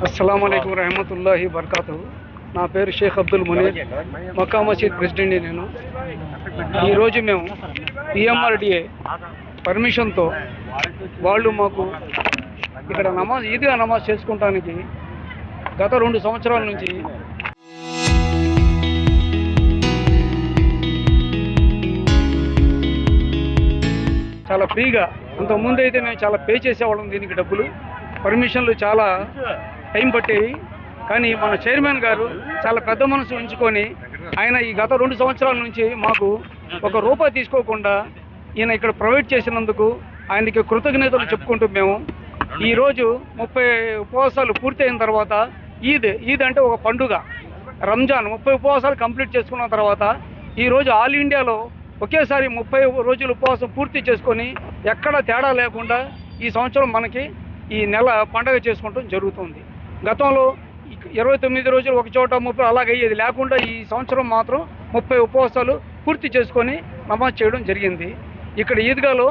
అస్సలాము అలైకుం రహమతుల్లాహి బర్కాతు. నా పేరు షేక్ అబ్దుల్ మునీర్, మక్కా మసీద్ ప్రెసిడెంట్ని నేను. ఈరోజు మేము పిఎంఆర్డిఏ పర్మిషన్తో వాళ్ళు మాకు ఇక్కడ ఈద్గా నమాజ్ చేసుకుంటానికి గత 2 సంవత్సరాల నుంచి చాలా ఫ్రీగా, అంతకుముందు అయితే మేము చాలా పే చేసేవాళ్ళం దీనికి డబ్బులు, పర్మిషన్లు చాలా టైం పట్టేవి. కానీ మన చైర్మన్ గారు చాలా పెద్ద మనసు ఉంచుకొని ఆయన ఈ గత 2 సంవత్సరాల నుంచి మాకు ₹1 తీసుకోకుండా ఈయన ఇక్కడ ప్రొవైడ్ చేసినందుకు ఆయనకి కృతజ్ఞతలు చెప్పుకుంటూ మేము ఈరోజు 30 ఉపవాసాలు పూర్తయిన తర్వాత ఈద్ అంటే ఒక పండుగ, రంజాన్ 30 ఉపవాసాలు కంప్లీట్ చేసుకున్న తర్వాత ఈరోజు ఆల్ ఇండియాలో ఒకేసారి 30 రోజులు ఉపవాసం పూర్తి చేసుకొని ఎక్కడ తేడా లేకుండా ఈ సంవత్సరం మనకి ఈ నెల పండగ చేసుకుంటాం జరుగుతుంది. గతంలో 29 రోజులు ఒక చోట 30 అలాగయ్యేది లేకుండా ఈ సంవత్సరం మాత్రం 30 ఉపవాసాలు పూర్తి చేసుకొని నమాజ్ చేయడం జరిగింది. ఇక్కడ ఈద్గాలో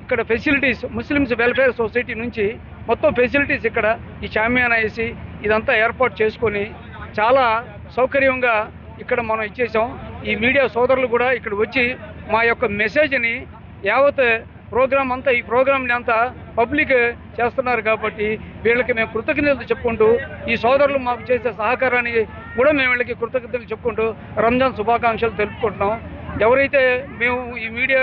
ఇక్కడ ఫెసిలిటీస్ ముస్లిమ్స్ వెల్ఫేర్ సొసైటీ నుంచి మొత్తం ఫెసిలిటీస్ ఇక్కడ ఈ షామియానా వేసి ఇదంతా ఏర్పాటు చేసుకొని చాలా సౌకర్యంగా ఇక్కడ మనం ఇచ్చేసాం. ఈ మీడియా సోదరులు కూడా ఇక్కడ వచ్చి మా యొక్క మెసేజ్ని యావత్ ప్రోగ్రామ్ అంతా ఈ ప్రోగ్రామ్ని అంతా పబ్లిక్ చేస్తున్నారు కాబట్టి వీళ్ళకి మేము కృతజ్ఞతలు చెప్పుకుంటూ ఈ సోదరులు మాకు చేసే సహకారాన్ని కూడా మేము వీళ్ళకి కృతజ్ఞతలు చెప్పుకుంటూ రంజాన్ శుభాకాంక్షలు తెలుపుకుంటున్నాం. ఎవరైతే మేము ఈ మీడియా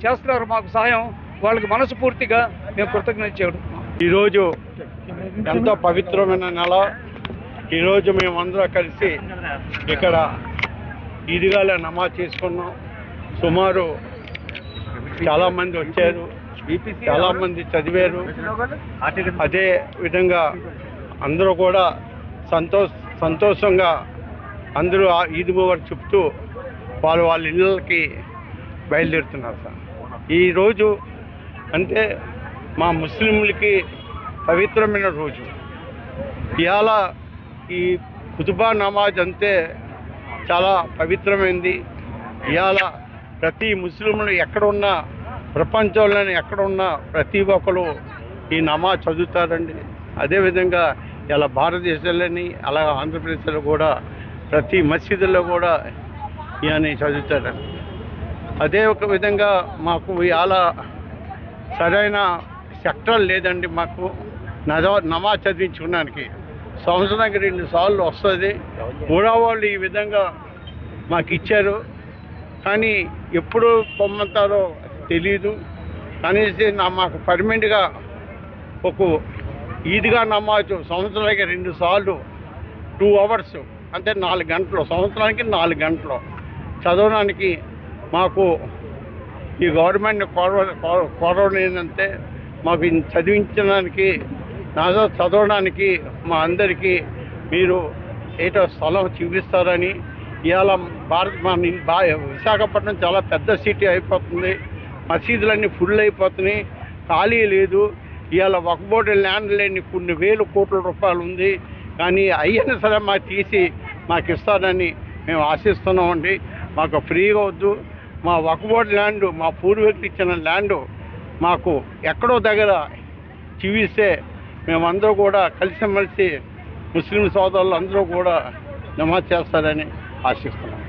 చేస్తున్నారో మాకు సహాయం వాళ్ళకి మనస్ఫూర్తిగా మేము కృతజ్ఞత చెబుతున్నాం. ఈరోజు ఎంతో పవిత్రమైన నెల. ఈరోజు మేమందరం కలిసి ఇక్కడ ఈద్గాలో నమాజ్ చేసుకున్నాం. సుమారు చాలామంది వచ్చారు, చాలామంది చదివారు. అదే విధంగా అందరూ కూడా సంతోషంగా అందరూ ఈద్ ముబారక్ చెప్తూ వాళ్ళ ఇళ్ళకి బయలుదేరుతున్నారు సార్. ఈరోజు అంటే మా ముస్లింలకి పవిత్రమైన రోజు. ఇవాళ ఈ ఖుతుబా నమాజ్ అంతే చాలా పవిత్రమైంది. ఇవాళ ప్రతి ముస్లింలు ఎక్కడున్నా, ప్రపంచంలోనే ఎక్కడున్నా ప్రతి ఒక్కరు ఈ నమాజ్ చదువుతారండి. అదేవిధంగా ఇలా భారతదేశంలోని అలా ఆంధ్రప్రదేశ్లో కూడా ప్రతి మసీదుల్లో కూడా ఇవన్నీ చదువుతారండి. అదే ఒక విధంగా మాకు ఇవాళ సరైన సెక్టర్ లేదండి. మాకు నమాజ్ చదివించుకోవడానికి సంవత్సరానికి 2 సార్లు వస్తుంది. కూడా వాళ్ళు ఈ విధంగా మాకు ఇచ్చారు, కానీ ఎప్పుడు పొమ్మంటారో తెలీదు. కనీసం మాకు పర్మనెంట్గా ఒక ఈద్గా నమాజ్ సంవత్సరానికి 2 సార్లు 2 అవర్స్ అంటే 4 గంటలు, సంవత్సరానికి 4 గంటలు చదవడానికి మాకు ఈ గవర్నమెంట్ కోరడం ఏంటంటే మాకు చదివించడానికి చదవడానికి మా అందరికీ మీరు ఏటో స్థలం చూపిస్తారని. ఇవాళ విశాఖపట్నం చాలా పెద్ద సిటీ అయిపోతుంది, మసీదులన్నీ ఫుల్ అయిపోతున్నాయి, ఖాళీ లేదు. ఇవాళ వక్ఫ్ బోర్డు ల్యాండ్ లేని కొన్ని వేల కోట్ల రూపాయలు ఉంది, కానీ అయినా సరే మాకు తీసి మాకు ఇస్తారని మేము ఆశిస్తున్నామండి. మాకు ఫ్రీగా వద్దు. మా వక్ఫ్ బోర్డు ల్యాండ్, మా పూర్వీకులు ఇచ్చిన ల్యాండ్ మాకు ఎక్కడో దగ్గర చూపిస్తే మేమందరూ కూడా కలిసిమెలిసి ముస్లిం సోదరులు అందరూ కూడా నమాజ్ చేస్తారని ఆశిస్తున్నాం.